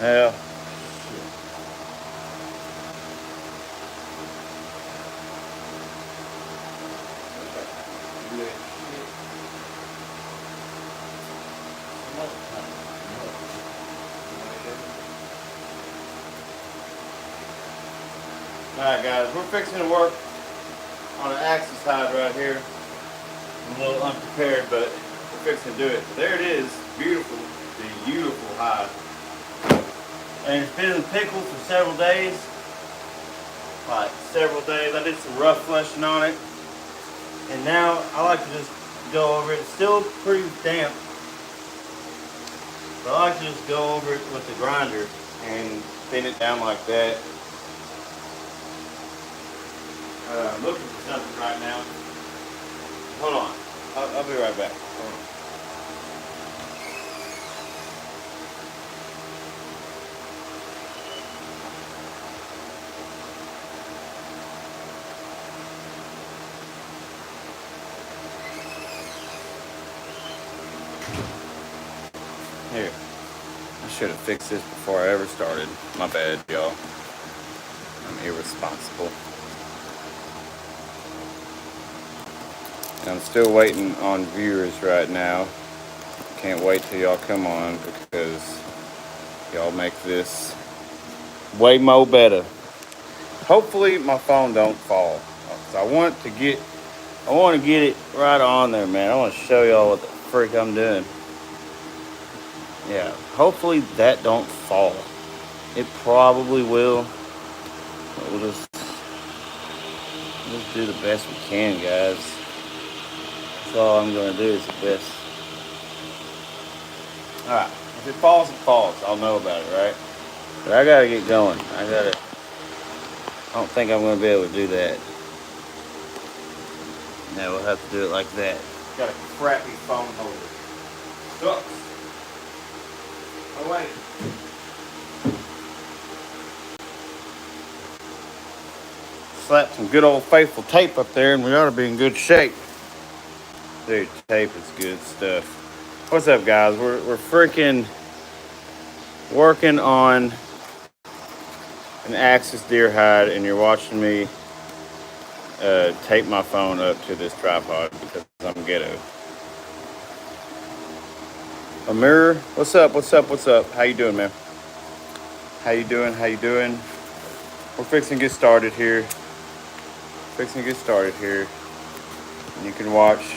Well, alright guys, we're fixing to work on an axis hide right here. I'm a little unprepared, but we're fixing to do it. There it is, beautiful, beautiful hide. And it's been in the pickle for several days. Like several days. I did some rough fleshing on it. And now I like to just go over it. It's still pretty damp. But I like to just go over it with the grinder and thin it down like that. I'm looking for something right now. Hold on. I'll be right back. Hold on. Here. I should have fixed this before I ever started. My bad, y'all. I'm irresponsible. And I'm still waiting on viewers right now. Can't wait till y'all come on because y'all make this way more better. Hopefully my phone don't fall. I want to get it right on there, man. I want to show y'all what the freak I'm doing. Yeah, hopefully that don't fall. It probably will. But we'll just do the best we can, guys. That's all I'm gonna do is the best. Alright, if it falls, it falls. I'll know about it, right? But I gotta get going. I don't think I'm gonna be able to do that. No, we'll have to do it like that. Got a crappy phone holder. Sucks. Oh wait. Slap some good old faithful tape up there and we ought to be in good shape. Dude, tape is good stuff. What's up, guys? We're freaking working on an Axis deer hide and you're watching me tape my phone up to this tripod because I'm ghetto. A mirror, what's up? How you doing, man? How you doing? We're fixing to get started here. And you can watch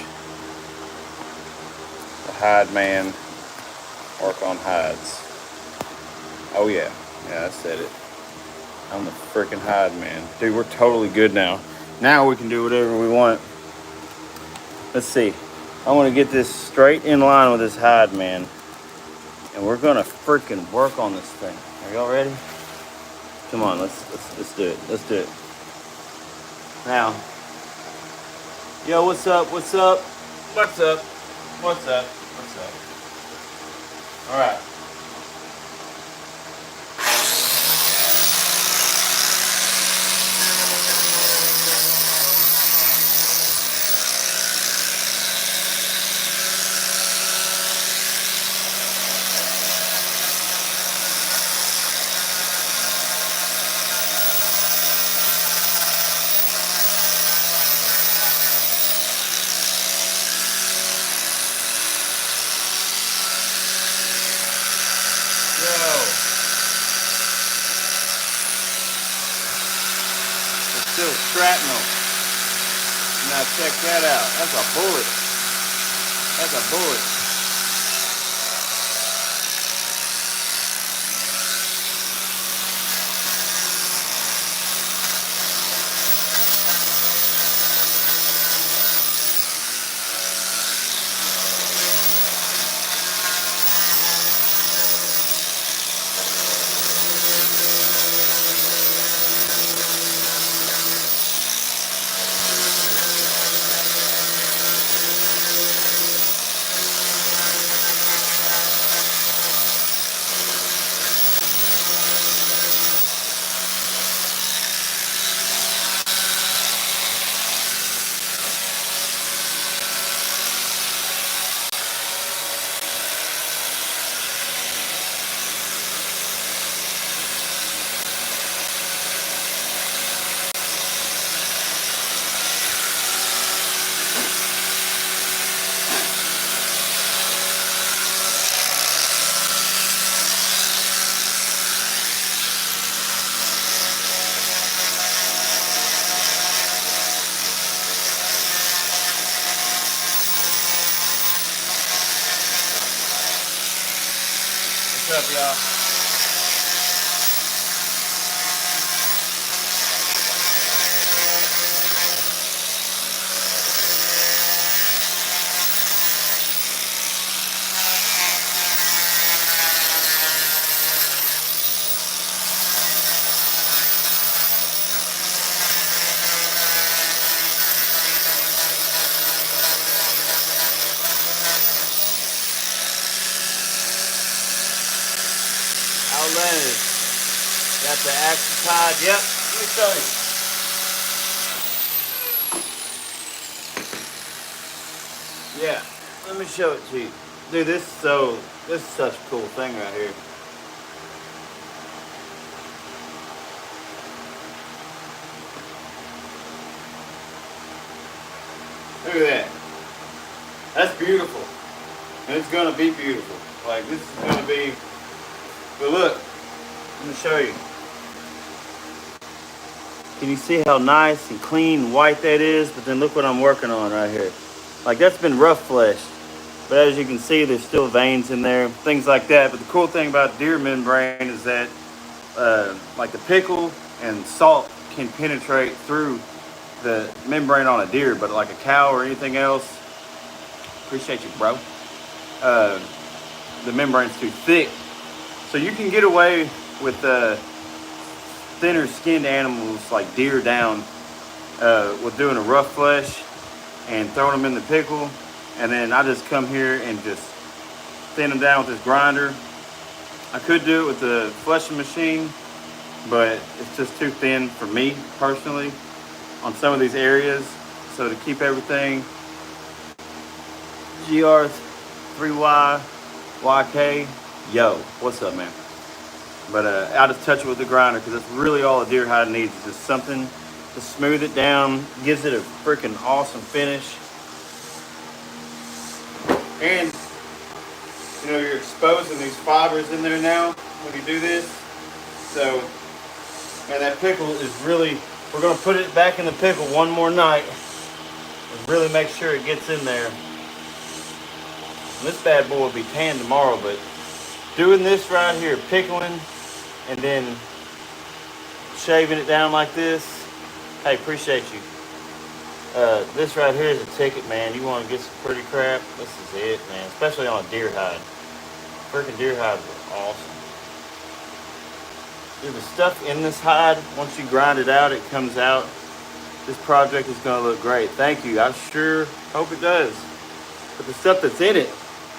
the hide man work on hides. Oh yeah, I said it. I'm the freaking hide man. Dude, we're totally good now. Now we can do whatever we want. Let's see. I want to get this straight in line with this hide, man. And we're gonna freaking work on this thing. Are y'all ready? Come on, let's do it. Let's do it. Now, yo, what's up? All right. Still shrapnel. Now check that out. That's a bullet. up, y'all? Outlandish. Got the axle tied. Yep. Let me show you. Yeah. Let me show it to you. Dude, this is such a cool thing right here. Look at that. That's beautiful. And it's gonna be beautiful. Like this is gonna be, but look, let me show you. Can you see how nice and clean and white that is? But then look what I'm working on right here. Like that's been rough fleshed. But as you can see, there's still veins in there, things like that. But the cool thing about deer membrane is that like the pickle and salt can penetrate through the membrane on a deer, but like a cow or anything else, appreciate you, bro. The membrane's too thick. So you can get away with thinner skinned animals like deer down with doing a rough flesh and throwing them in the pickle. And then I just come here and just thin them down with this grinder. I could do it with the fleshing machine, but it's just too thin for me personally on some of these areas. So to keep everything GR3Y YK, yo, what's up, man? But I'll just touch it with the grinder because that's really all a deer hide needs, is just something to smooth it down, gives it a freaking awesome finish. And you know, you're exposing these fibers in there now when you do this. So, and that pickle is really, we're gonna put it back in the pickle one more night and really make sure it gets in there. And this bad boy will be tanned tomorrow, but doing this right here, pickling and then shaving it down like this, hey, appreciate you. This right here is a ticket, man. You want to get some pretty crap, this is it, man. Especially on a deer hide. Freaking deer hides are awesome. Dude, the stuff in this hide, once you grind it out, it comes out. This project is going to look great. Thank you. I sure hope it does. But the stuff that's in it,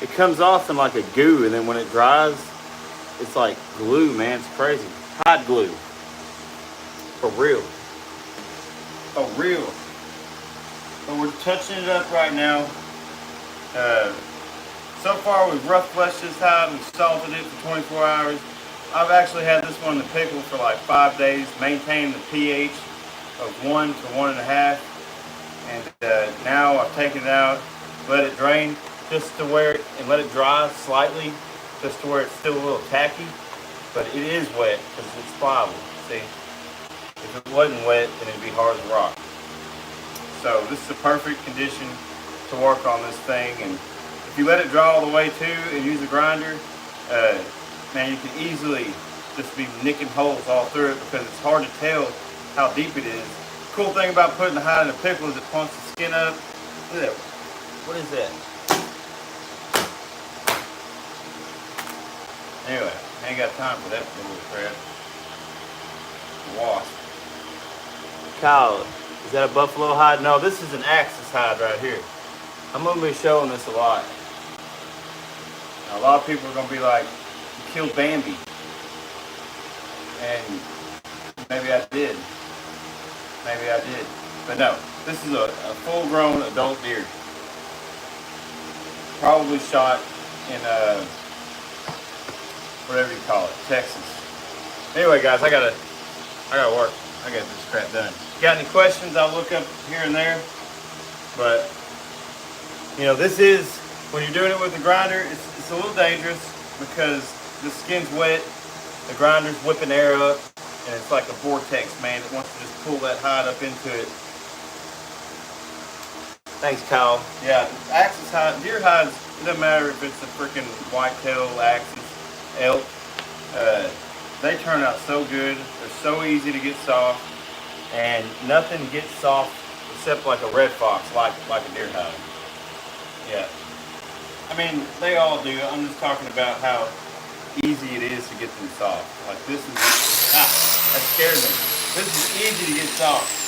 it comes off in like a goo, and then when it dries, it's like glue, man. It's crazy. Hide glue. For real. For real. But we're touching it up right now. So far, we've rough fleshed this hide. We've salted it for 24 hours. I've actually had this one in the pickle for like 5 days, maintaining the pH of 1 to 1.5. And now I've taken it out, let it drain just to where it, and let it dry slightly, just to where it's still a little tacky. But it is wet because it's pliable. See, if it wasn't wet, then it'd be hard as rock. So this is a perfect condition to work on this thing. And if you let it dry all the way too and use a grinder, man, you can easily just be nicking holes all through it because it's hard to tell how deep it is. The cool thing about putting the hide in a pickle is it pumps the skin up. Look at that. What is that? Anyway, I ain't got time for that little crap. Wasp. Kyle, is that a buffalo hide? No, this is an axis hide right here. I'm going to be showing this a lot. Now, a lot of people are going to be like, you killed Bambi. And maybe I did. Maybe I did. But no, this is a full-grown adult deer. Probably shot in, whatever you call it, Texas. Anyway, guys, I gotta work. I got this crap done. Got any questions? I'll look up here and there. But you know, this is, when you're doing it with the grinder, it's a little dangerous because the skin's wet, the grinder's whipping air up, and it's like a vortex, man. It wants to just pull that hide up into it. Thanks, Kyle. Yeah, axis hide, deer hides, it doesn't matter if it's a freaking whitetail axis. elk. They turn out so good. They're so easy to get soft, and nothing gets soft except like a red fox, like a deer hide. Yeah. I mean, they all do. I'm just talking about how easy it is to get them soft. Like this is, that scared me. This is easy to get soft.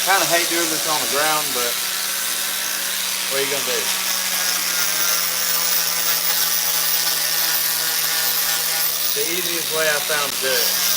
I kind of hate doing this on the ground, but what are you gonna do? The easiest way I found to do it.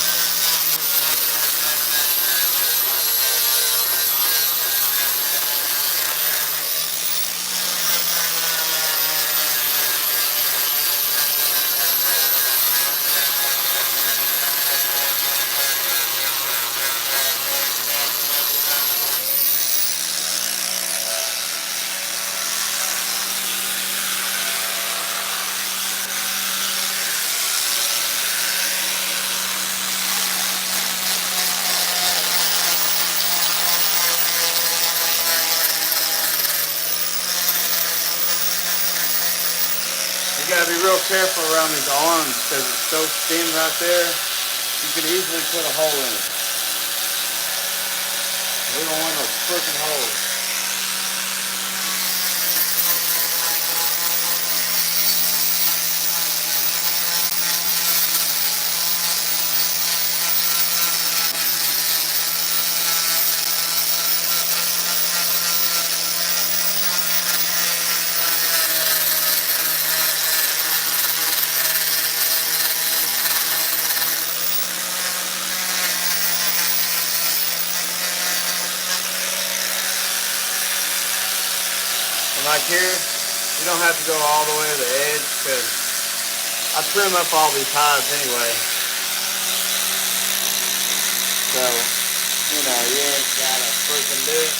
You gotta be real careful around these arms because it's so thin right there. You could easily put a hole in it. We don't want no freaking holes. And like here, you don't have to go all the way to the edge because I trim up all these hides anyway. So, you ain't gotta freaking do it.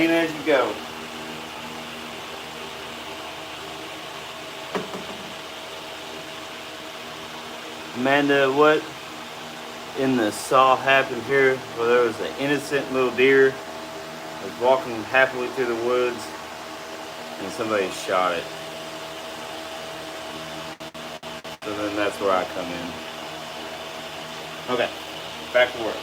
Clean as you go. Amanda, what in the saw happened here? Well, there was an innocent little deer that was walking happily through the woods and somebody shot it. So then that's where I come in. Okay, back to work.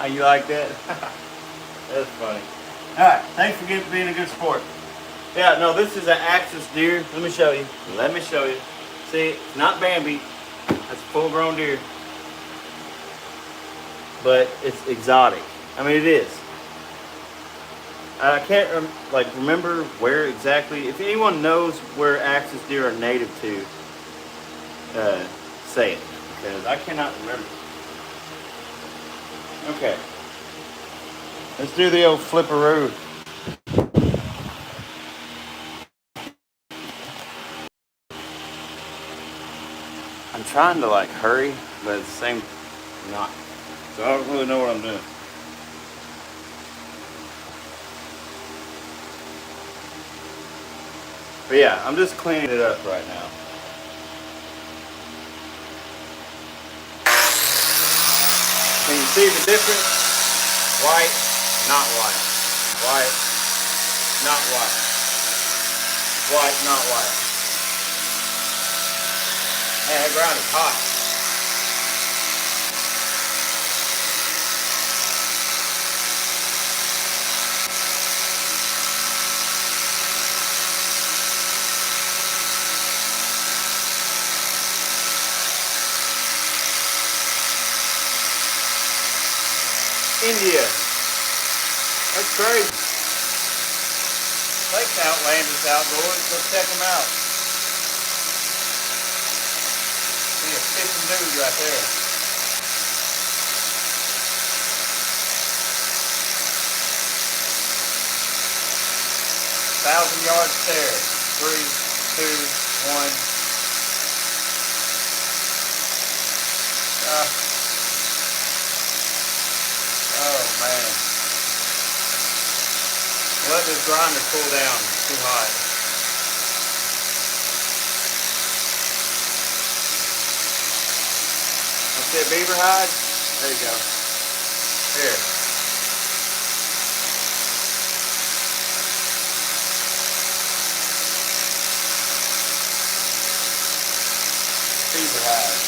You like that? That's funny. Alright, thanks for being a good sport. Yeah, no, this is an axis deer. Let me show you. Let me show you. See, not Bambi. That's a full-grown deer. But it's exotic. I mean, it is. I can't remember where exactly. If anyone knows where axis deer are native to, say it, because I cannot remember. Okay, let's do the old flipperoo. I'm trying to like hurry, but at the same not. So I don't really know what I'm doing. But yeah, I'm just cleaning it up right now. Can you see the difference? White, not white. White, not white. White, not white. Man, that ground is hot. India. That's crazy. Lake Outlanders outdoors. Go check them out. See a fishing dude right there. Thousand-yard stare. 3, 2, 1. Oh man. Let this grinder cool down. It's too hot. That's it, beaver hide? There you go. Here. Beaver hide.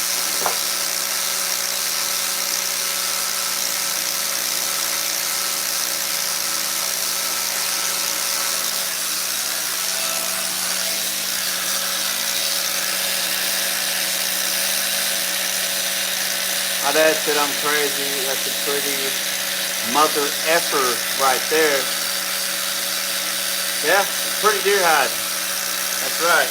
My dad said I'm crazy. That's a pretty mother effer right there. Yeah, pretty deer hide. That's right.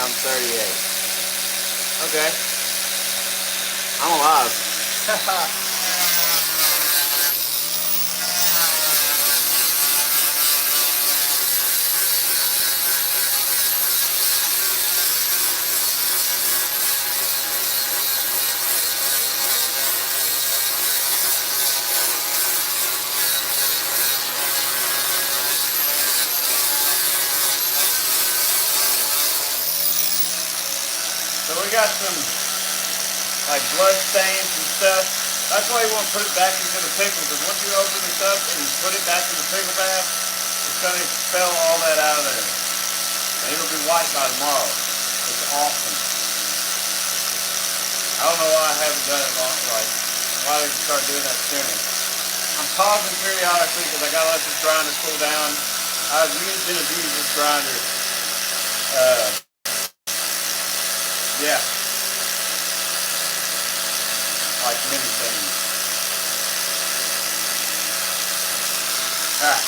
I'm 38. Okay. I'm alive. So we got some like blood stains and stuff. That's why you want to put it back into the pickle, because once you open this up and put it back in the pickle bath, it's going to expel all that out of there. And it'll be white by tomorrow. It's awesome. I don't know why I haven't done it long, like, why I didn't start doing that sooner. I'm pausing periodically because I got to let this grinder cool down. I've used and abused this grinder. Yeah. Like many things. Alright.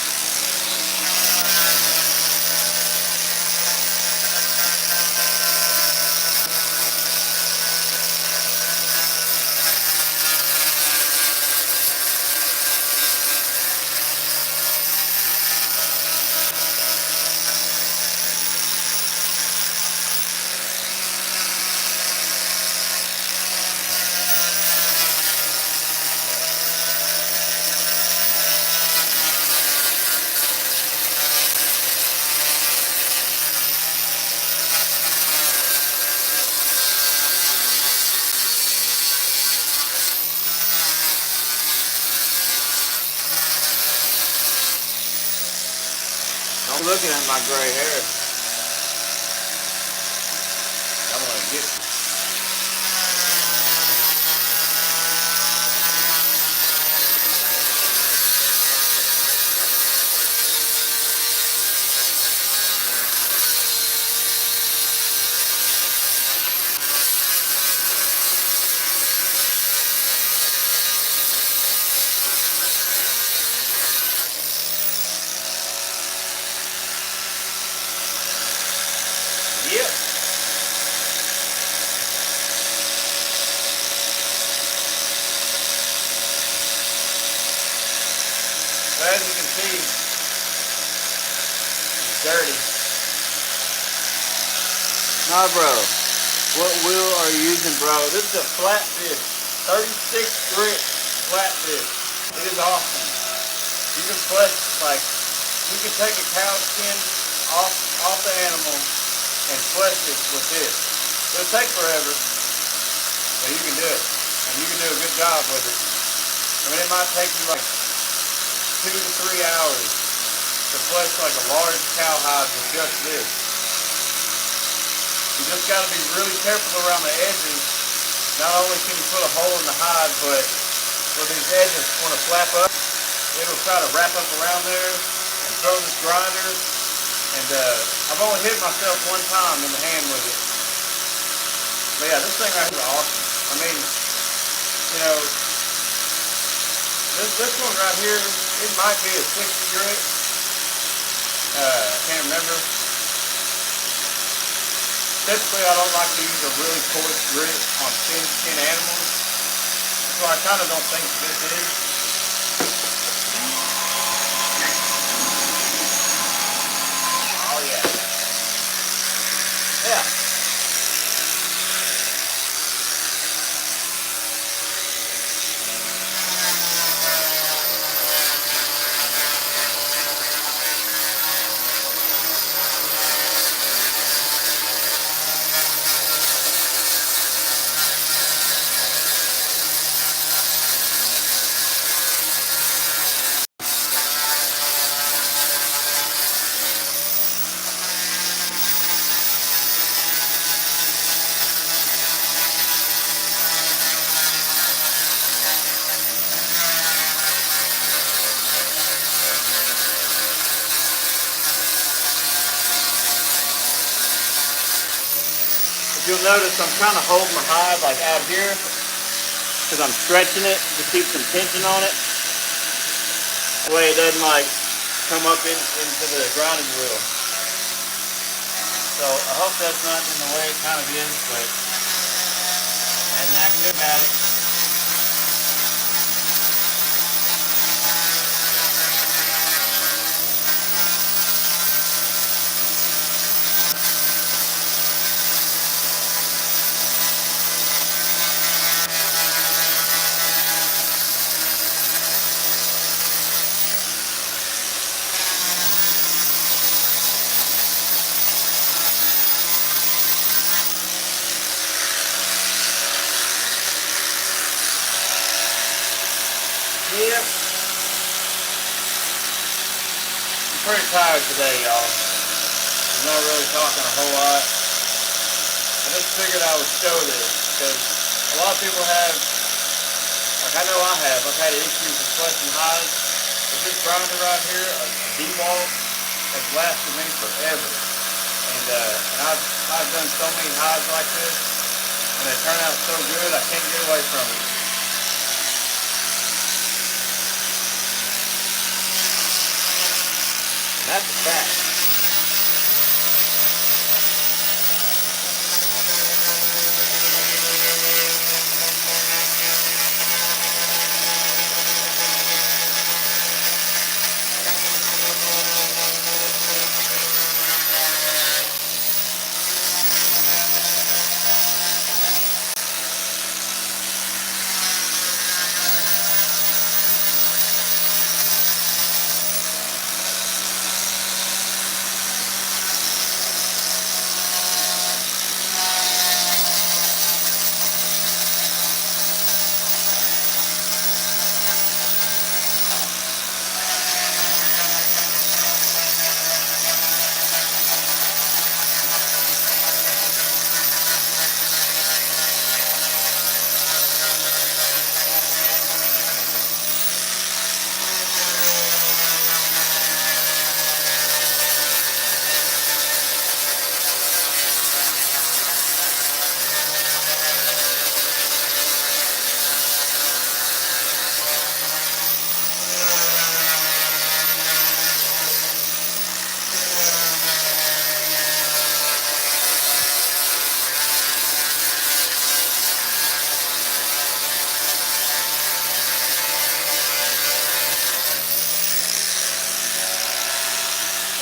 I'm looking at my gray hair. I'm gonna get it. Yeah. So as you can see, it's dirty. Nah, bro. What wheel are you using, bro? This is a flatfish. 36 grit flatfish. It is awesome. You can flesh, like, you can take a cow skin off the animal and flesh it with this. It'll take forever, but you can do it. And you can do a good job with it. I mean, it might take you like 2 to 3 hours to flesh like a large cowhide with just this. You just got to be really careful around the edges. Not only can you put a hole in the hide, but where these edges want to flap up, it'll try to wrap up around there and throw this grinder. And I've only hit myself one time in the hand with it. But yeah, this thing right here is awesome. I mean, you know, this one right here, it might be a 60 grit. I can't remember. Typically, I don't like to use a really coarse grit on thin skin animals. So I kind of don't think this is. Oh yeah. Yeah. If you'll notice, I'm trying to hold my hide like out here because I'm stretching it to keep some tension on it. That way it doesn't like come up into the grinding wheel. So I hope that's not in the way. It kind of is, but nothing I can do about it. pretty tired today, y'all. I'm not really talking a whole lot. I just figured I would show this because a lot of people have, like I know I have, I've had issues with flushing hides. But this grinder right here, a D-Wall, has lasted me forever. And I've done so many hides like this, and they turn out so good, I can't get away from it. And that's a fact.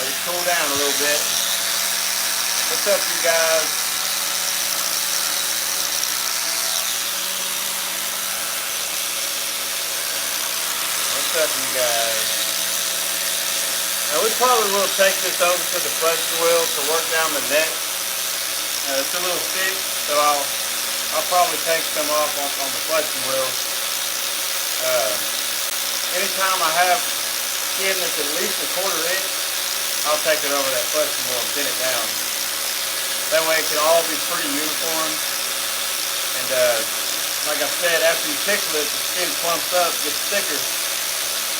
Let it cool down a little bit. What's up, you guys? What's up, you guys? Now we probably will take this over to the flushing wheel to work down the neck. It's a little thick, so I'll probably take some off on the flushing wheel. Anytime I have skin that's at least a quarter inch, I'll take it over that flushing wheel and pin it down. That way it can all be pretty uniform. And like I said, after you tickle it, the skin plumps up, gets thicker.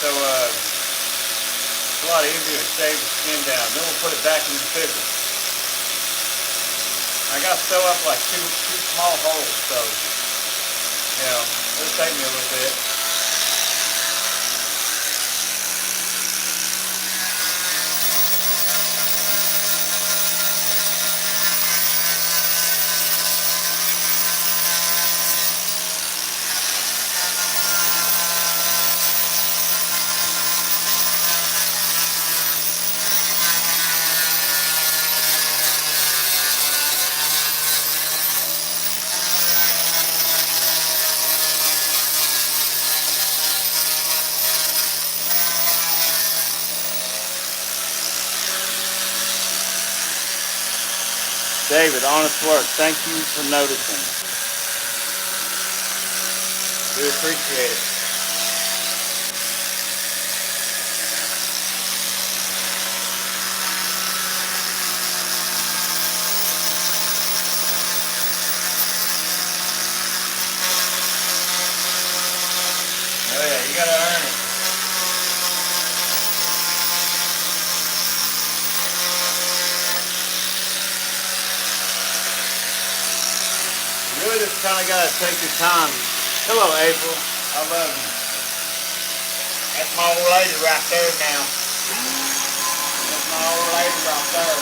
So it's a lot easier to shave the skin down. Then we'll put it back in the pickle. I got to sew up like two small holes, so you know, it'll take me a little bit. David, honest work. Thank you for noticing. We appreciate it. Oh yeah, you gotta earn it. You really just kind of got to take your time. Hello, April. I love you. That's my old lady right there now. That's my old lady right there.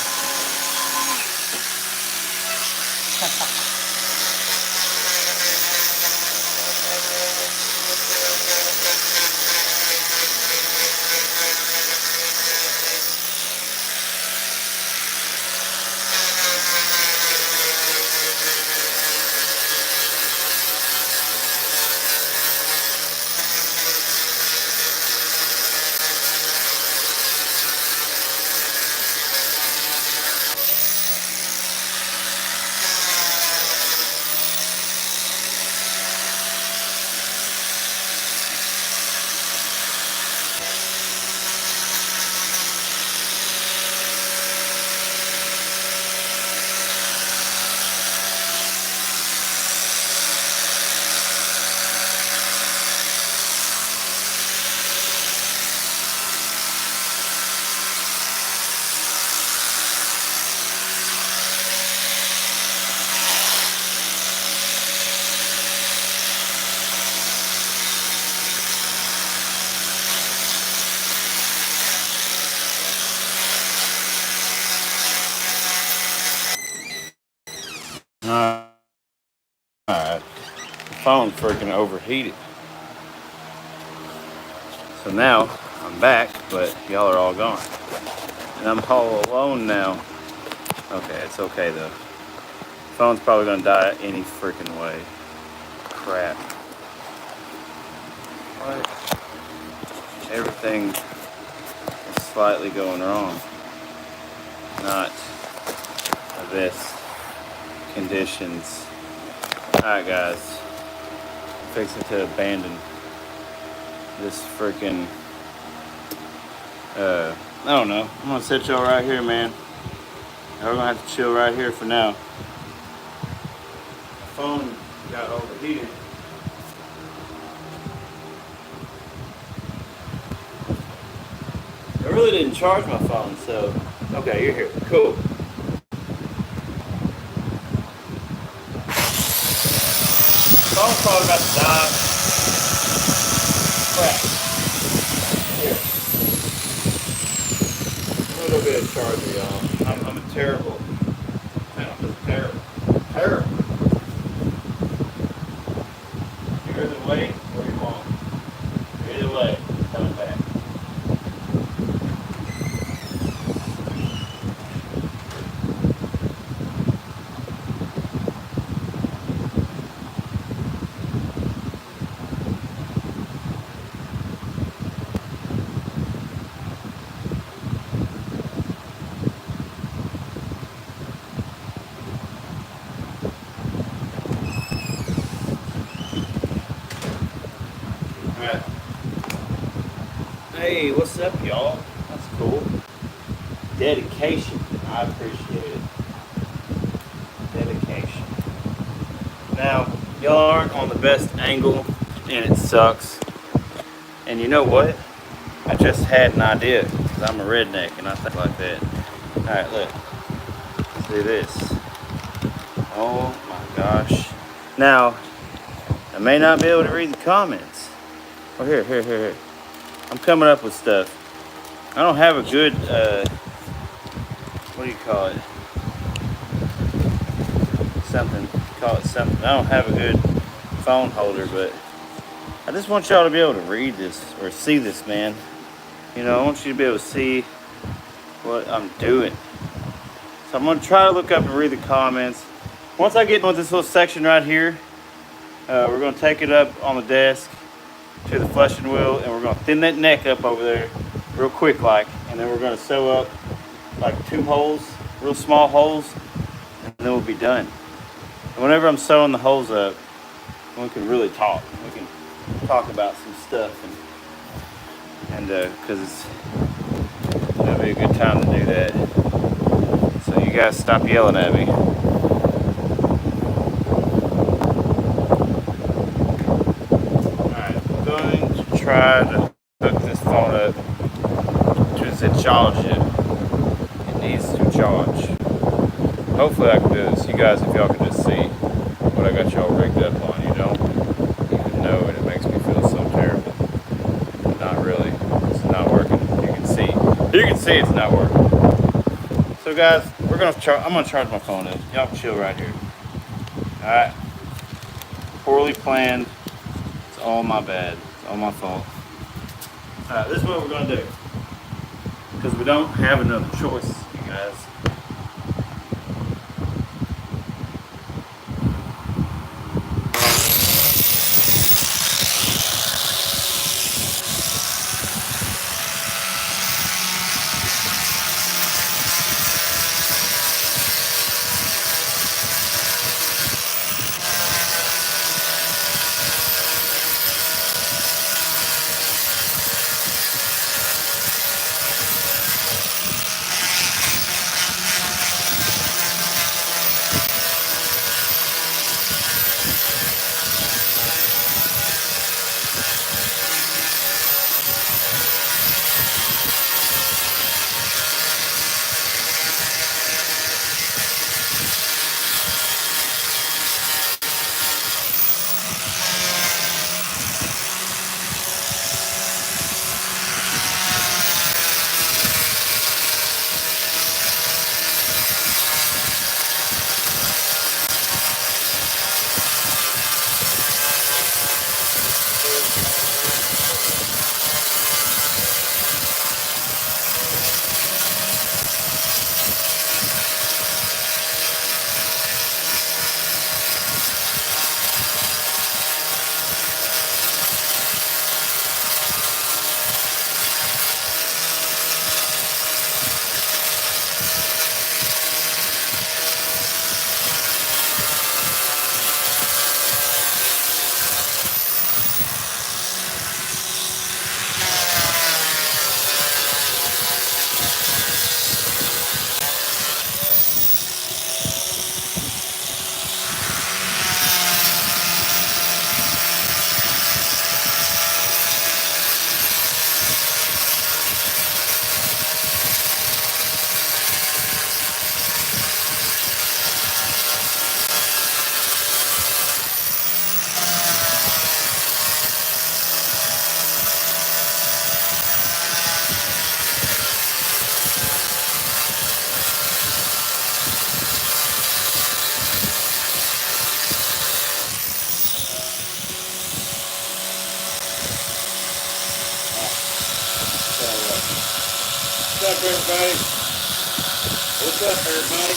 Alright. The phone freaking overheated. So now I'm back, but y'all are all gone. And I'm all alone now. Okay, it's okay though. Phone's probably gonna die any freaking way. Crap. What? Everything is slightly going wrong. Not the best conditions. Alright guys. I'm fixing to abandon this freaking I don't know. I'm gonna set y'all right here, man. We're gonna have to chill right here for now. My phone got overheated. I really didn't charge my phone, so okay, you're here. Cool. Phone's probably about to die. Crap. Here. A little bit of charger, y'all. I'm a terrible. Man, I'm just terrible. Terrible. You're either way or you won't. Either way, it's coming back. Alright. Hey, what's up, y'all? That's cool. Dedication. I appreciate it. Dedication. Now, y'all aren't on the best angle, and it sucks. And you know what? I just had an idea, because I'm a redneck, and I think like that. Alright, look. Let's do this. Oh my gosh. Now, I may not be able to read the comments. Oh, here. I'm coming up with stuff. I don't have a good, what do you call it? Something. Call it something. I don't have a good phone holder, but I just want y'all to be able to read this or see this, man. You know, I want you to be able to see what I'm doing. So I'm going to try to look up and read the comments. Once I get into this little section right here, we're going to take it up on the desk to the flushing wheel, and we're going to thin that neck up over there real quick like, and then we're going to sew up like 2 holes, real small holes, and then we'll be done. And whenever I'm sewing the holes up, we can really talk. We can talk about some stuff, and because it'll be a good time to do that. So you guys stop yelling at me. Try to hook this phone up to the charger. It needs to charge. Hopefully I can do this. You guys, if y'all can just see what I got y'all rigged up on, you don't even know, and it makes me feel so terrible. Not really. It's not working. You can see. You can see it's not working. So guys, I'm gonna charge my phone up. Y'all chill right here. Alright. Poorly planned. It's all my bad. All my fault. Alright, this is what we're gonna do. Because we don't have another choice, you guys. everybody? What's up, everybody?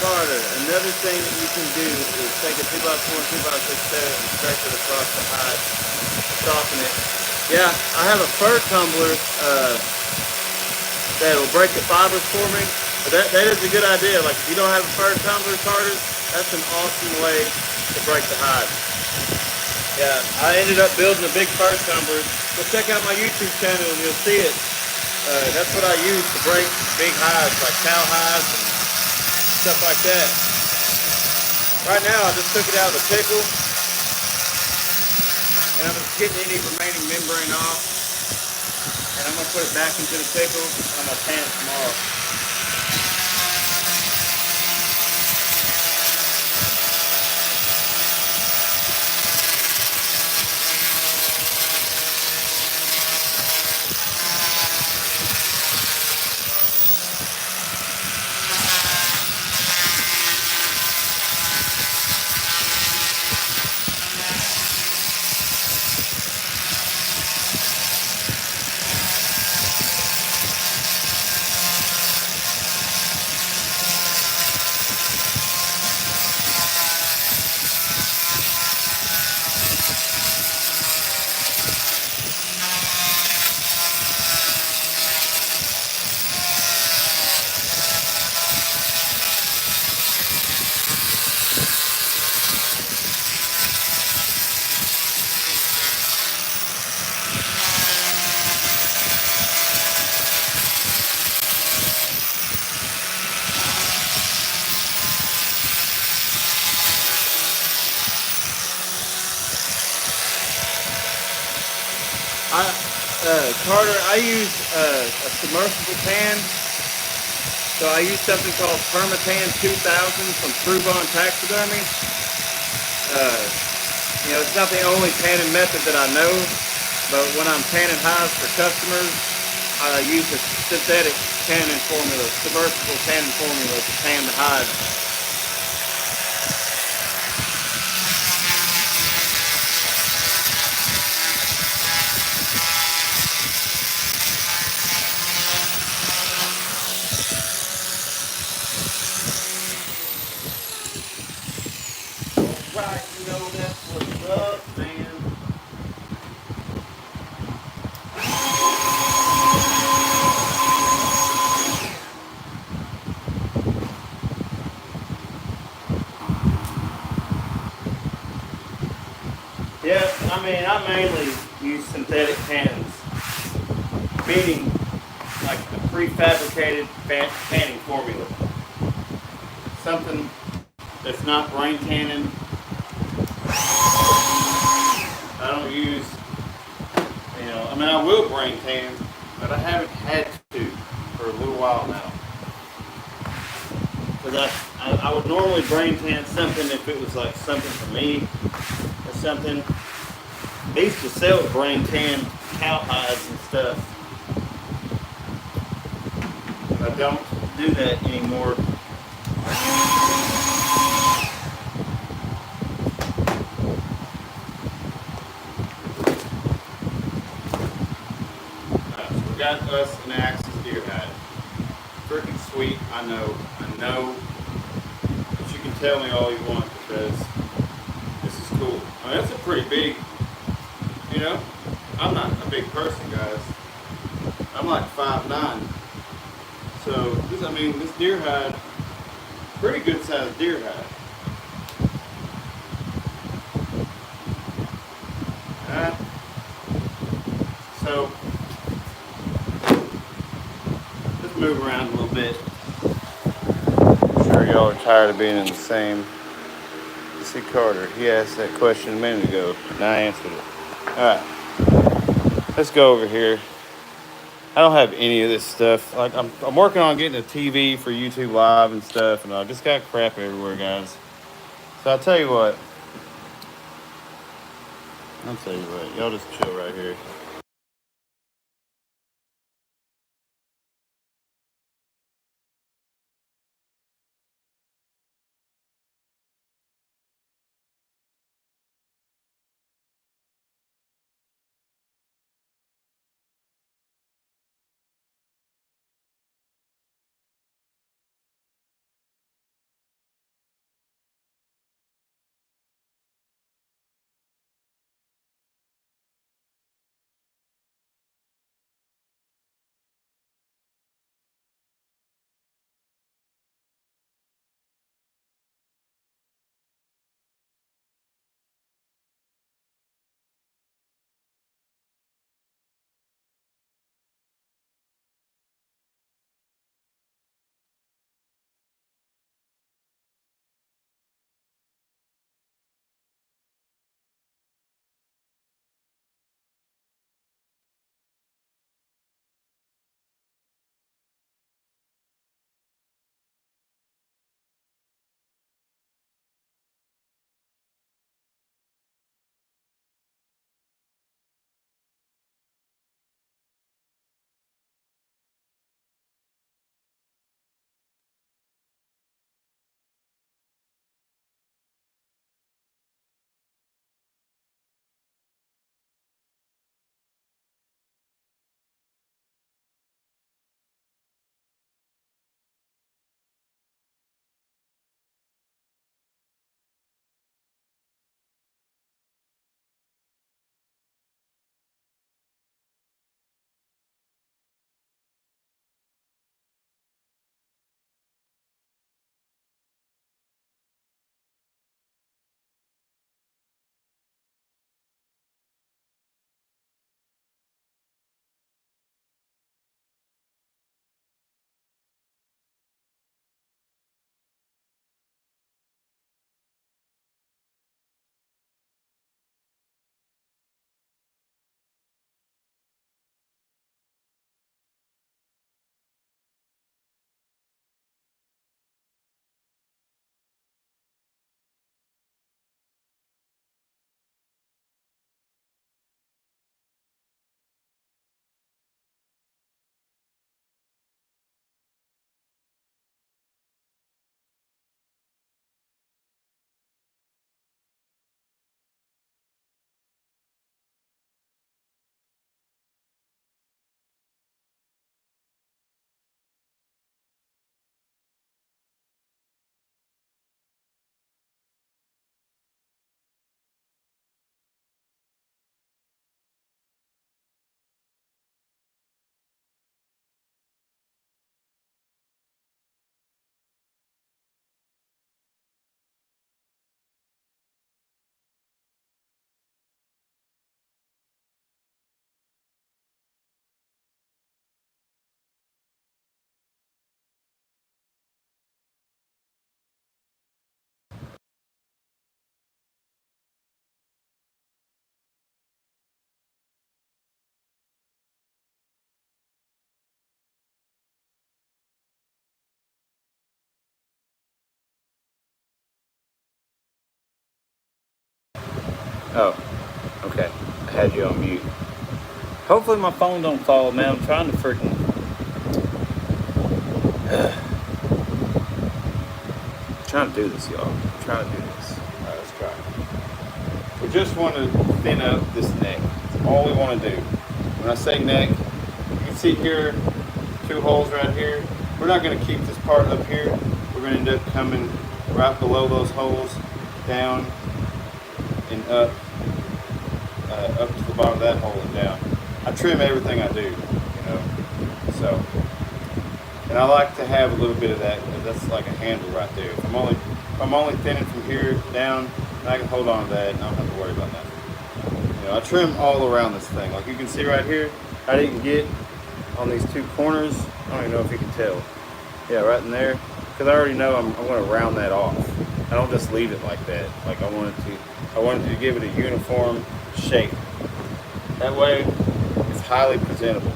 Carter, another thing that you can do is take a 2x4 and 2x6 set and scrape it across the hide, soften it. Yeah, I have a fur tumbler that'll break the fibers for me. But that is a good idea. Like if you don't have a fur tumbler, Carter, that's an awesome way to break the hide. Yeah, I ended up building a big fur tumbler. So check out my YouTube channel and you'll see it. That's what I use to break big hides, like cow hides and stuff like that. Right now, I just took it out of the pickle, and I'm just getting any remaining membrane off, and I'm gonna put it back into the pickle. I'm gonna pan it tomorrow. Carter, I use a submersible pan. So I use something called Permatan 2000 from Trubon Taxidermy. It's not the only panning method that I know, but when I'm panning hides for customers, I use a synthetic panning formula, submersible panning formula to pan the hides. Right, that's what's up, man. Yeah, I mainly use synthetic pans, meaning like a prefabricated panning formula. Something that's not brain tanning. I don't use, I will brain tan, but I haven't had to for a little while now. Because I would normally brain tan something if it was like something for me or something. They used to sell brain tan cow hides and stuff. But I don't do that anymore. Got us an Axis deer hide. Freaking sweet, I know, but you can tell me all you want because this is cool. That's a pretty big, I'm not a big person, guys. I'm like 5'9". So, this deer hide, pretty good sized deer hide. So, move around a little bit. I'm sure y'all are tired of being in the same Jesse Carter. He asked that question a minute ago, and I answered it. Alright, let's go over here. I don't have any of this stuff. Like I'm working on getting a TV for YouTube Live and stuff, and I just got crap everywhere, guys. So I'll tell you what. Y'all just chill right here. Oh, okay. I had you on mute. Hopefully my phone don't fall, man. I'm trying to freaking. Trying to do this, y'all. I'm trying to do this. All right, let's try. We just want to thin up this neck. That's all we want to do. When I say neck, you can see here, 2 holes right here. We're not going to keep this part up here. We're going to end up coming right below those holes, down and up to the bottom of that hole and down. I trim everything I do, you know. So, and I like to have a little bit of that because that's like a handle right there. If I'm only thinning from here down, and I can hold on to that and I don't have to worry about that. You know, I trim all around this thing. Like you can see right here, I didn't get on these 2 corners. I don't even know if you can tell. Yeah, right in there. Because I already know I'm going to round that off. I don't just leave it like that. Like I wanted to give it a uniform shape. That way, it's highly presentable.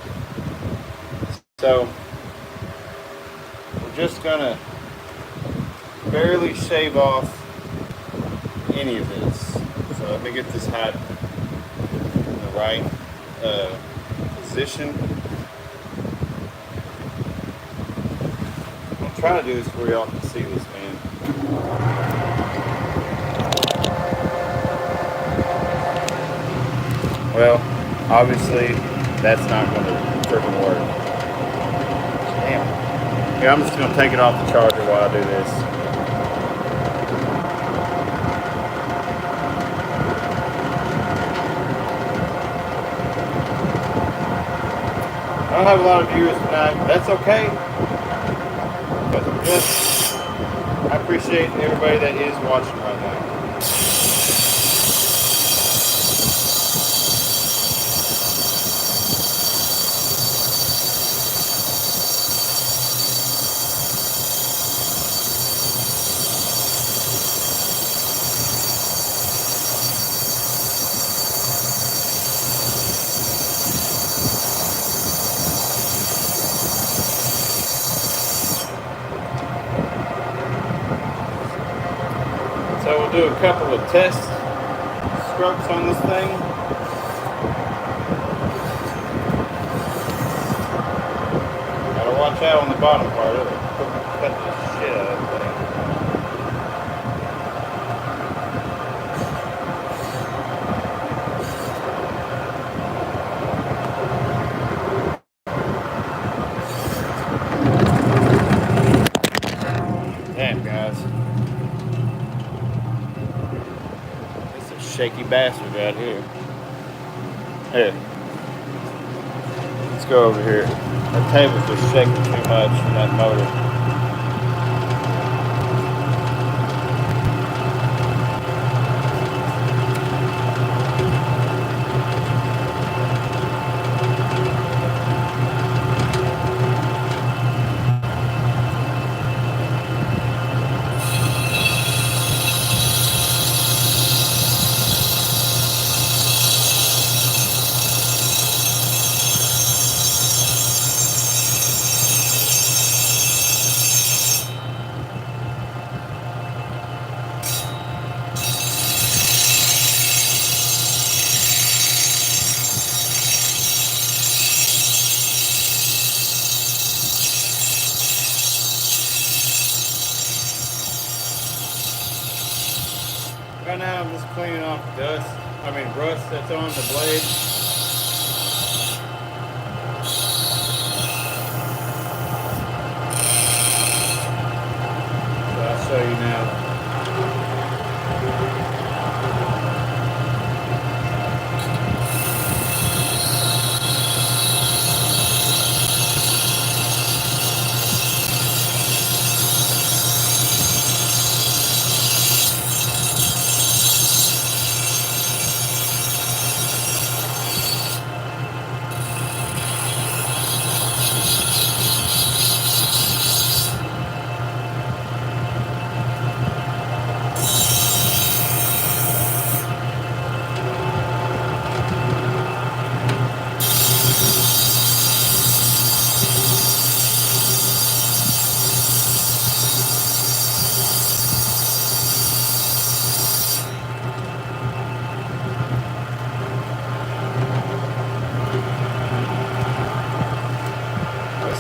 So we're just gonna barely shave off any of this. So let me get this hat in the right position. I'm trying to do this where y'all can see this, man. Well, obviously, that's not going to freaking work. Damn. Yeah, I'm just going to take it off the charger while I do this. I don't have a lot of viewers tonight. That's okay. I appreciate everybody that is watching right now. So we'll do a couple of test strokes on this thing. Gotta watch out on the bottom part of it. Cut the shit out of that thing. Damn, guys. Shaky bastard out here. Here. Let's go over here. That table's just shaking too much from that motor. Right now I'm just cleaning off rust that's on the blade. So I'll show you now.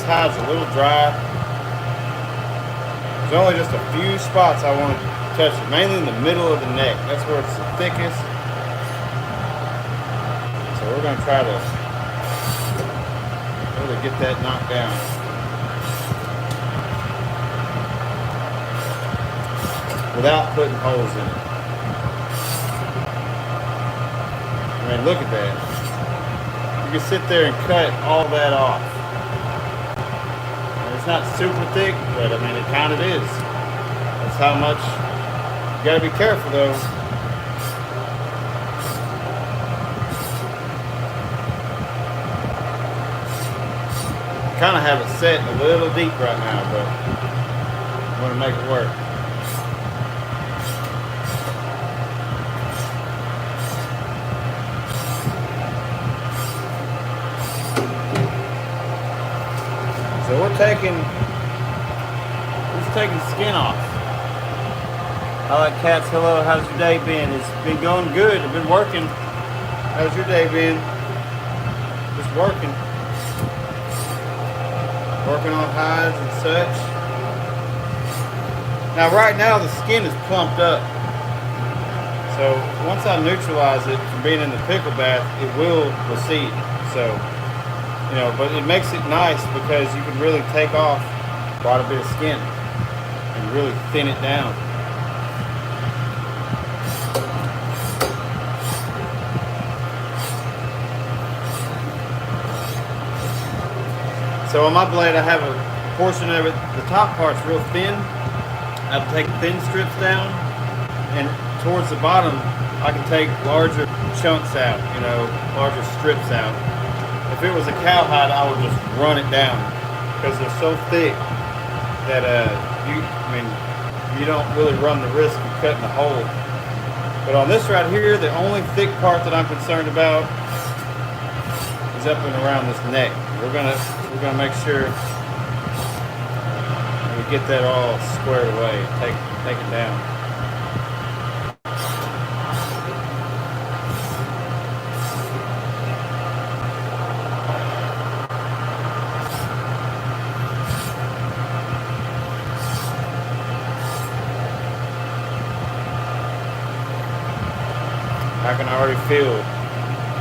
Hide's a little dry. There's only just a few spots I want to touch it, mainly in the middle of the neck. That's where it's the thickest. So we're going to try to really get that knocked down. Without putting holes in it. I mean, look at that. You can sit there and cut all that off. It's not super thick, but I mean, it kind of is. That's how much. You gotta be careful though. Kind of have it set a little deep right now, but I'm gonna make it work. So we're just taking skin off. All right, cats, hello, how's your day been? It's been going good, I've been working. How's your day been? Just working. Working on hides and such. Now right now the skin is plumped up. So once I neutralize it from being in the pickle bath, it will recede. So, you know, but it makes it nice because you can really take off quite a bit of skin and really thin it down. So on my blade I have a portion of it, the top part's real thin. I have to take thin strips down, and towards the bottom I can take larger chunks out, you know, larger strips out. If it was a cowhide, I would just run it down because they're so thick that you don't really run the risk of cutting a hole. But on this right here, the only thick part that I'm concerned about is up and around this neck. We're gonna make sure we get that all squared away. Take it down. I can already feel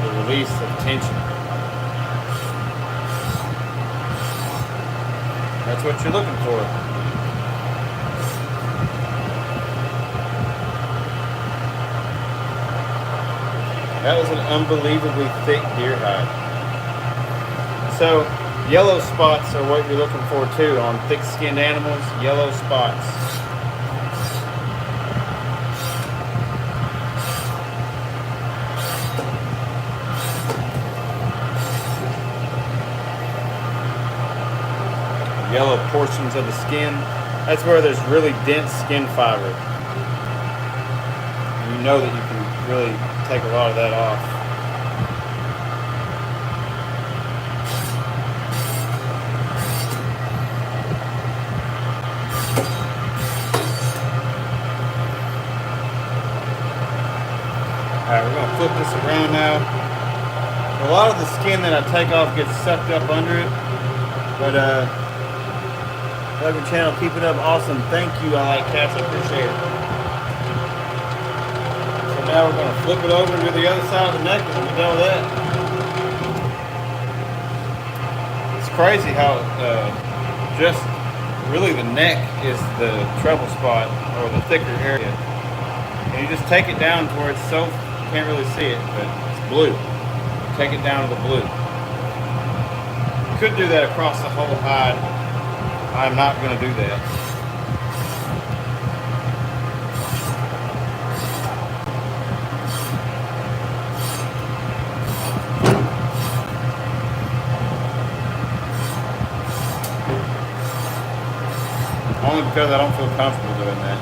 the release of tension. That's what you're looking for. That was an unbelievably thick deer hide. So yellow spots are what you're looking for too on thick-skinned animals. Yellow spots. Yellow portions of the skin. That's where there's really dense skin fiber. And you know that you can really take a lot of that off. Alright, we're going to flip this around now. A lot of the skin that I take off gets sucked up under it, but love your channel, keep it up, awesome. Thank you, I like cats, I appreciate it. So now we're going to flip it over to the other side of the neck and we'll be done with that. It's crazy how just really the neck is the trouble spot or the thicker area. And you just take it down to where it's so, you can't really see it, but it's blue. Take it down to the blue. You could do that across the whole hide. I'm not going to do that. Only because I don't feel comfortable doing that.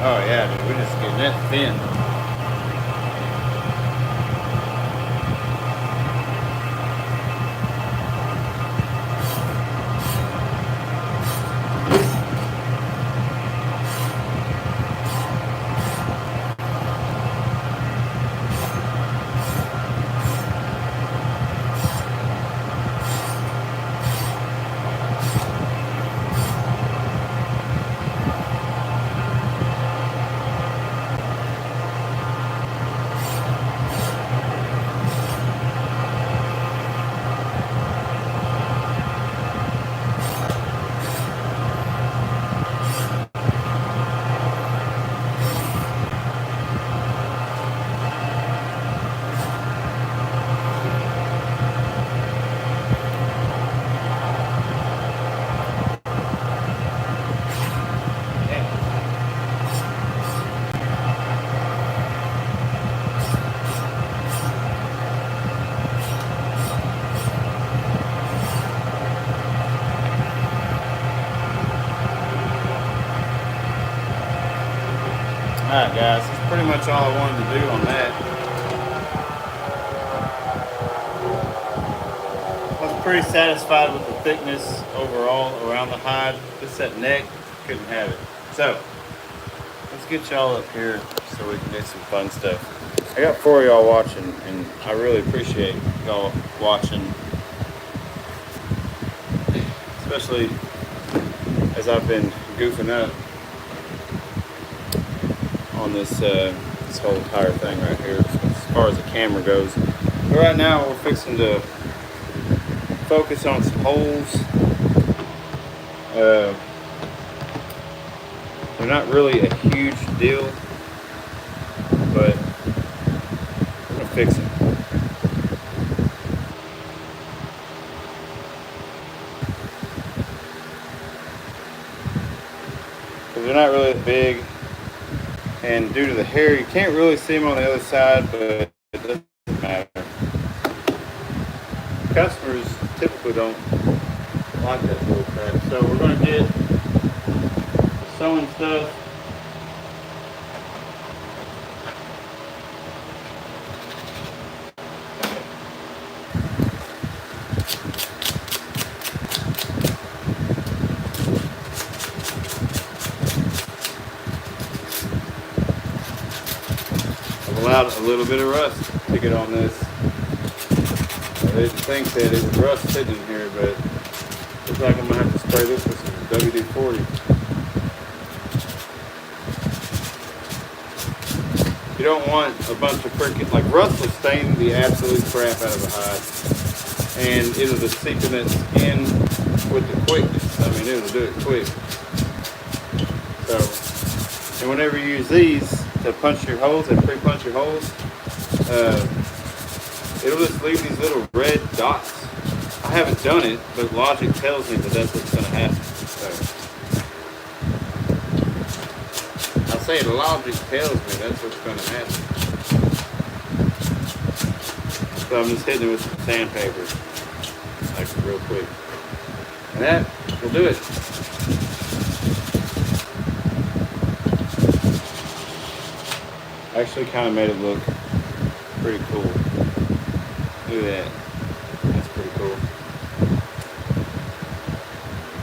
Oh yeah, dude, we're just getting that thin. Alright guys, that's pretty much all I wanted to do on that. pretty satisfied with the thickness overall around the hide. Just that neck, couldn't have it. So let's get y'all up here so we can do some fun stuff. I got 4 of y'all watching, and I really appreciate y'all watching, especially as I've been goofing up on this whole entire thing right here as far as the camera goes. But right now we're fixing to focus on some holes. They're not really a huge deal, but we're gonna fix it. Because they're not really big, and due to the hair, you can't really see them on the other side, but it doesn't matter. Customers typically don't like that little crap, so we're going to get sewing stuff. I've allowed a little bit of rust to get on this. I didn't think that it was rust sitting in here, but looks like I'm gonna have to spray this with some WD-40. You don't want a bunch of freaking, like, rust will stain the absolute crap out of a hide, and it'll just seep in that skin with the quickness. I mean, it'll do it quick. So, and whenever you use these to punch your holes and pre-punch your holes, it'll just leave these little red dots. I haven't done it, but logic tells me that that's what's going to happen. So, I say logic tells me that's what's going to happen. So I'm just hitting it with some sandpaper, like real quick. And that will do it. Actually kind of made it look pretty cool. Look at that. That's pretty cool.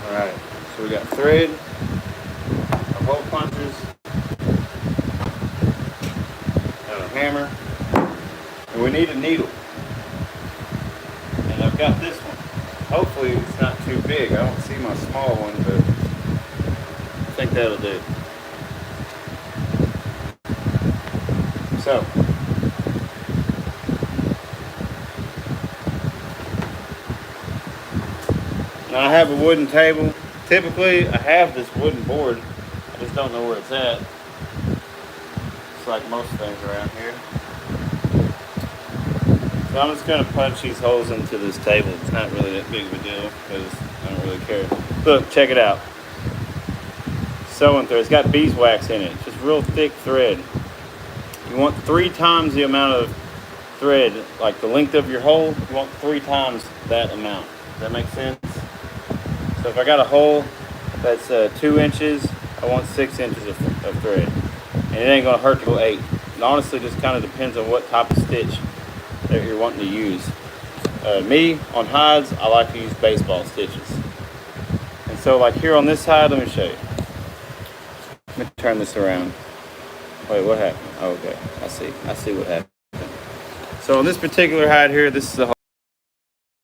Alright, so we got thread, our hole punchers, and a hammer, and we need a needle. And I've got this one. Hopefully it's not too big. I don't see my small one, but I think that'll do. So, now I have a wooden table. Typically, I have this wooden board. I just don't know where it's at. It's like most things around here. So I'm just going to punch these holes into this table. It's not really that big of a deal because I don't really care. Look, check it out. Sewing thread. It's got beeswax in it. Just real thick thread. You want 3 times the amount of thread, like the length of your hole, you want 3 times that amount. Does that make sense? So if I got a hole that's 2 inches, I want 6 inches of thread. And it ain't gonna hurt to go 8. It honestly just kind of depends on what type of stitch that you're wanting to use. Me, on hides, I like to use baseball stitches. And so like here on this side, let me show you. Let me turn this around. Wait, what happened? Oh, okay, I see what happened. So on this particular hide here, this is the hole.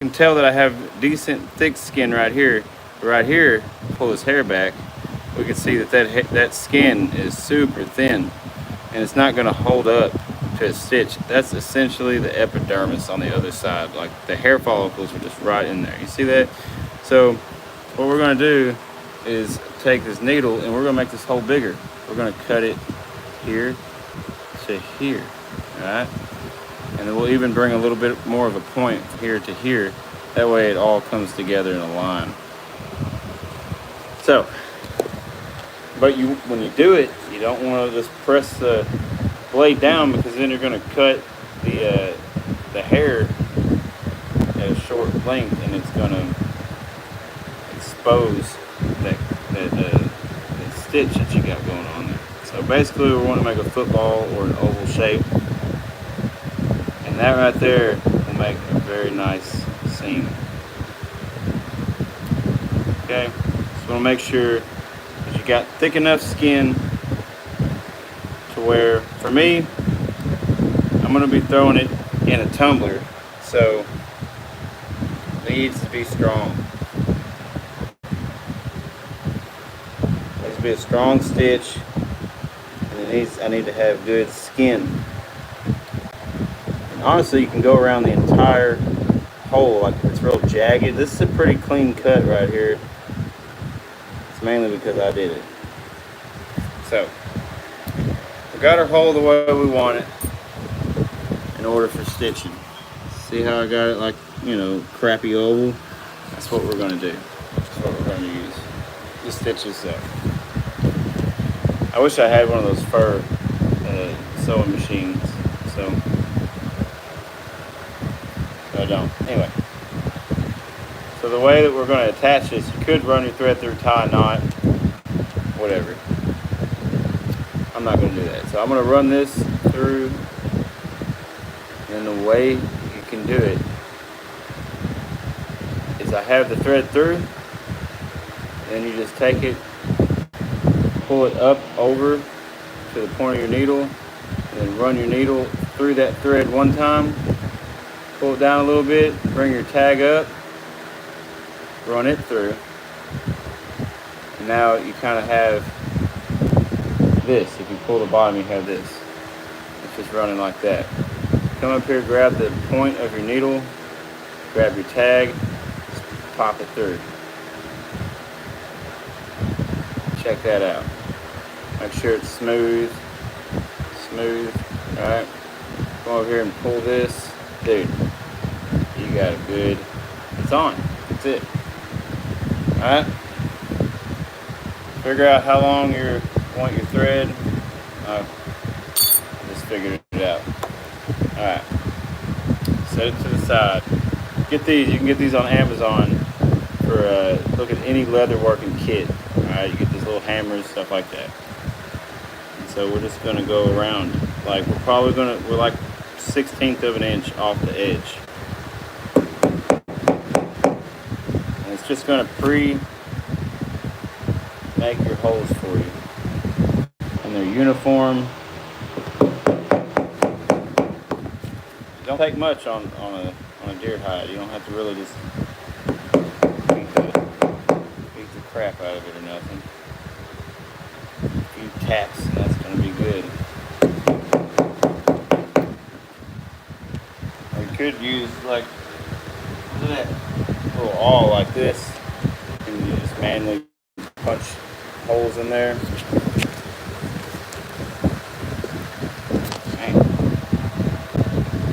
You can tell that I have decent thick skin right here. Right here, pull his hair back, we can see that that skin is super thin, and it's not going to hold up to a stitch. That's essentially the epidermis on the other side. Like the hair follicles are just right in there. You see that? So what we're going to do is take this needle and we're going to make this hole bigger. We're going to cut it here to here, all right? And then we'll even bring a little bit more of a point here to here. That way it all comes together in a line. So, but when you do it, you don't want to just press the blade down, because then you're going to cut the hair at a short length, and it's going to expose that stitch that you got going on there. So basically we want to make a football or an oval shape, and that right there will make a very nice seam. Okay, just want to make sure that you got thick enough skin to where, for me, I'm going to be throwing it in a tumbler, so it needs to be strong. It needs to be a strong stitch, and I need to have good skin. And honestly, you can go around the entire hole, like if it's real jagged. This is a pretty clean cut right here. It's mainly because I did it. So we got our hole the way we want it in order for stitching. See how I got it like, you know, crappy oval? That's what we're gonna do. That's what we're gonna use. Just stitch this up. I wish I had one of those fur sewing machines, so I don't. Anyway, so the way that we're going to attach this, you could run your thread through, tie a knot, whatever. I'm not going to do that. So I'm going to run this through, and the way you can do it is I have the thread through, and you just take it, pull it up over to the point of your needle, and then run your needle through that thread one time, pull it down a little bit, bring your tag up, run it through, and now you kind of have this. If you pull the bottom, you have this. It's just running like that. Come up here, grab the point of your needle, grab your tag, just pop it through. Check that out. Make sure it's smooth, alright? Come over here and pull this. Dude, you got it good. It's on. That's it. Alright? Figure out how long you want your thread. I just figured it out. Alright. Set it to the side. Get these. You can get these on Amazon for look at any leather working kit. Alright, you get these little hammers, stuff like that. And so we're just gonna go around. Like we're like 1/16 of an inch off the edge. And it's just gonna make your holes for you. And they're uniform. It don't take much on a deer hide. You don't have to really just beat the crap out of it or nothing. A few taps and that's gonna be good. You could use like, look at that little awl like this, and you just manually punch holes in there. Man.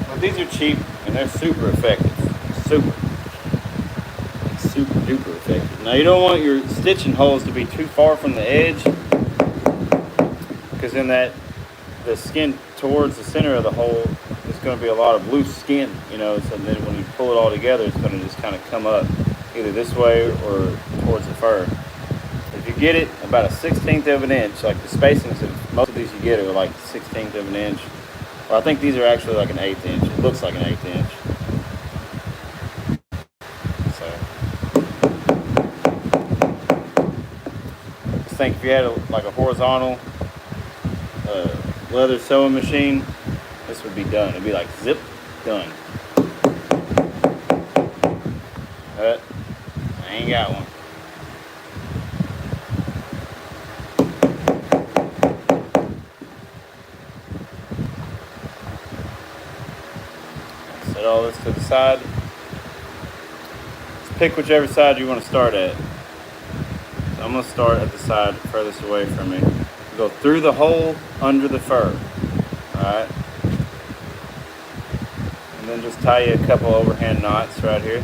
Well, these are cheap and they're super effective. Super duper effective. Now you don't want your stitching holes to be too far from the edge, because then the skin towards the center of the hole is going to be a lot of loose skin, you know, so then when you pull it all together, it's going to just kind of come up either this way or towards the fur. If you get it about 1/16 of an inch, like the spacings of most of these you get are like 1/16 of an inch. Well, I think these are actually like an 1/8 inch. It looks like an 1/8 inch. So, just think if you had like a horizontal leather sewing machine, this would be done. It'd be like zip, done. But I ain't got one. Set all this to the side. Just pick whichever side you want to start at. So I'm going to start at the side furthest away from me. Go through the hole under the fur. Alright. And then just tie you a couple overhand knots right here.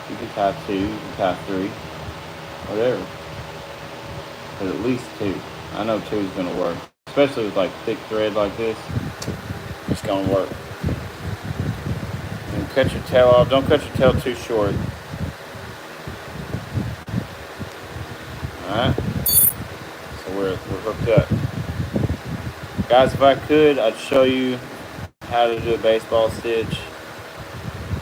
You can tie 2, you can tie 3, whatever. But at least 2. I know 2 is going to work. Especially with like thick thread like this. It's going to work. And cut your tail off. Don't cut your tail too short. Alright. So we're hooked up. Guys, if I could, I'd show you, if how to do a baseball stitch,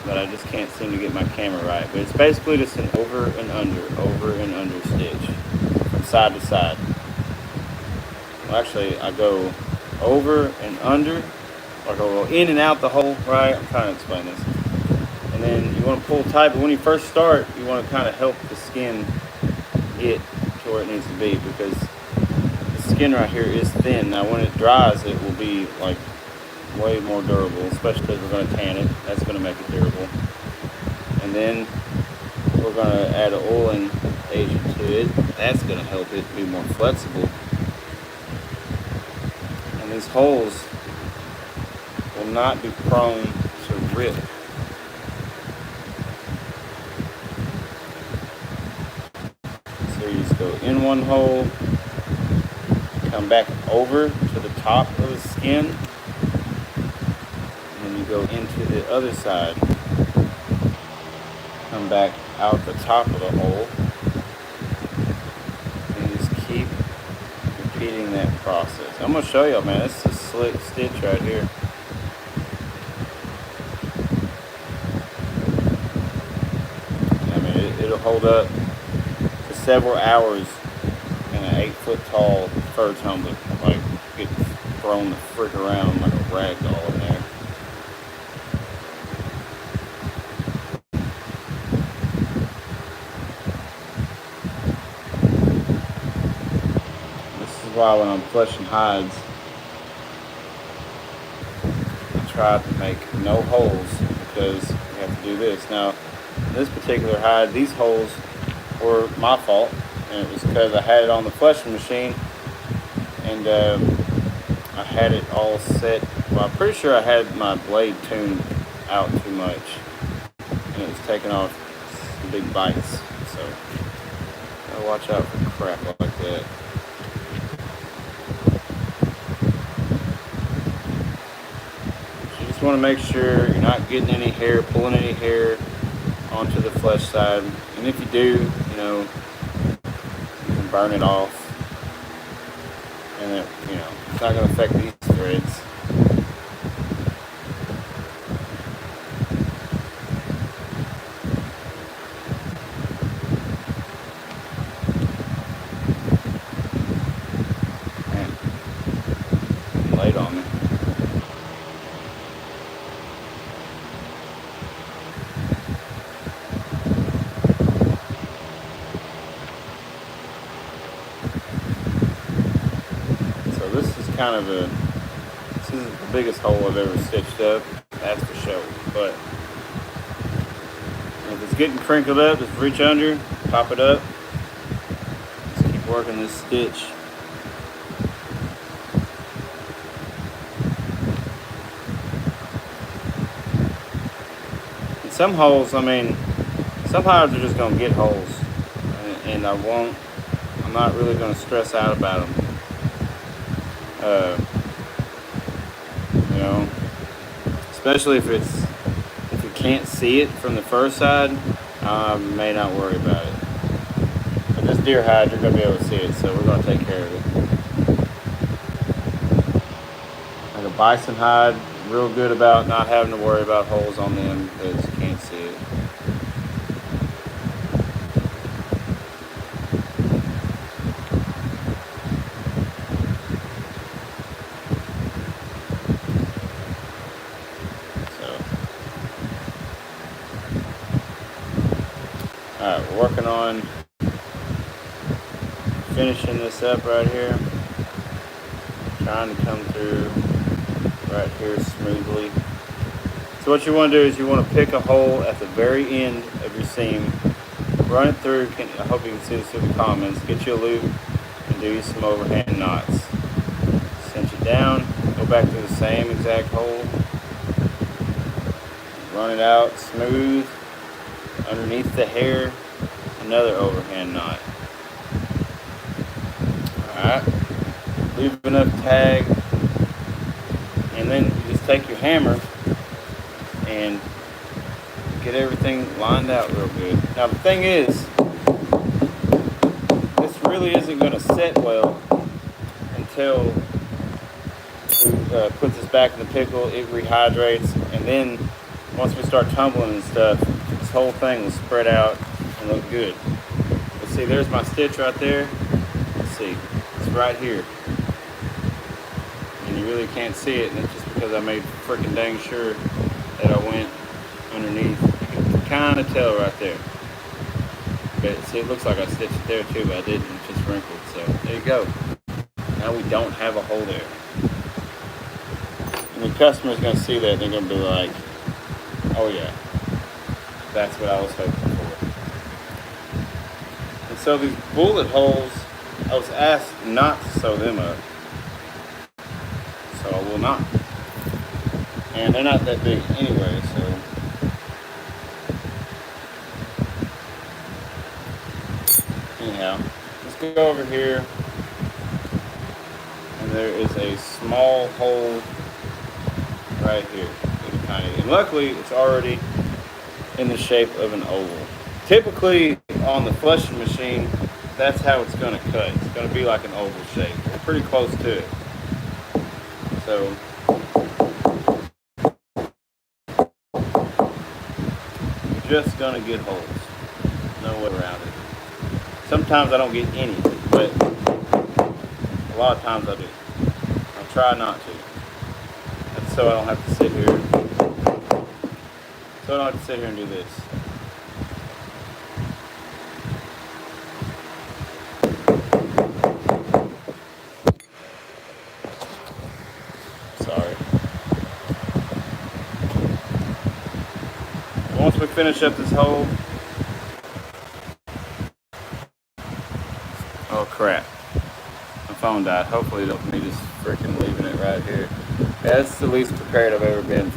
but I just can't seem to get my camera right. But it's basically just an over and under stitch from side to side. Well, actually, I go over and under, like I go in and out the hole, right? I'm trying to explain this. And then you want to pull tight, but when you first start, you want to kind of help the skin get to where it needs to be, because the skin right here is thin. Now when it dries, it will be like way more durable, especially because we're going to tan it. That's going to make it durable. And then we're going to add an oiling agent to it. That's going to help it be more flexible. And these holes will not be prone to rip. So you just go in one hole, come back over to the top of the skin, and then you go into the other side, come back out the top of the hole, and you just keep repeating that process. I'm going to show y'all, man. This is a slick stitch right here. I mean, it'll hold up for several hours in an 8-foot tall fur tumbler, like get thrown the frick around like a rag doll in there. This is why when I'm flushing hides, I try to make no holes, because you have to do this. Now, this particular hide, these holes were my fault, and it was because I had it on the flushing machine, and I had it all set. Well, I'm pretty sure I had my blade tuned out too much, and it was taking off some big bites. So gotta watch out for crap like that. You just want to make sure you're not getting any hair, pulling any hair onto the flesh side, and if you do, you know, you can burn it off, and it, you know, it's not going to affect these threads. Man, laid on me. Kind of this is the biggest hole I've ever stitched up, that's for sure. But if it's getting crinkled up, just reach under, pop it up, just keep working this stitch. And some holes, I mean, some hides are just going to get holes, and I'm not really going to stress out about them. You know, especially if you can't see it from the fur side, may not worry about it. But this deer hide, you're going to be able to see it, so we're going to take care of it. Like a bison hide, real good about not having to worry about holes on them because you can't see it. Alright, we're working on finishing this up right here. Trying to come through right here smoothly. So what you want to do is you want to pick a hole at the very end of your seam, run it through. I hope you can see this through the comments. Get you a loop and do you some overhand knots. Cinch it down, go back to the same exact hole, run it out smooth. Underneath the hair, another overhand knot. Alright, leave enough tag, and then you just take your hammer and get everything lined out real good. Now the thing is, this really isn't going to set well until puts us back in the pickle, it rehydrates, and then once we start tumbling and stuff, this whole thing will spread out and look good. But see, there's my stitch right there. Let's see, it's right here. And you really can't see it, and it's just because I made freaking dang sure that I went underneath. You can kind of tell right there. But see, it looks like I stitched it there too, but I didn't. It's just wrinkled. So there you go. Now we don't have a hole there. And the customer's going to see that, and they're going to be like, oh yeah, that's what I was hoping for. And so these bullet holes, I was asked not to sew them up. So I will not. And they're not that big anyway, so. Anyhow, let's go over here. And there is a small hole right here. It's tiny. And luckily, it's already in the shape of an oval. Typically, on the flushing machine, that's how it's going to cut. It's going to be like an oval shape. We're pretty close to it. So, you're just going to get holes. No way around it. Sometimes I don't get any, but a lot of times I do. I'll try not to. That's so I don't have to sit here. So I don't have to sit here and do this. Sorry. Once we finish up this hole. Oh crap. My phone died. Hopefully it don't me just freaking leaving it right here. Yeah, that's the least prepared I've ever been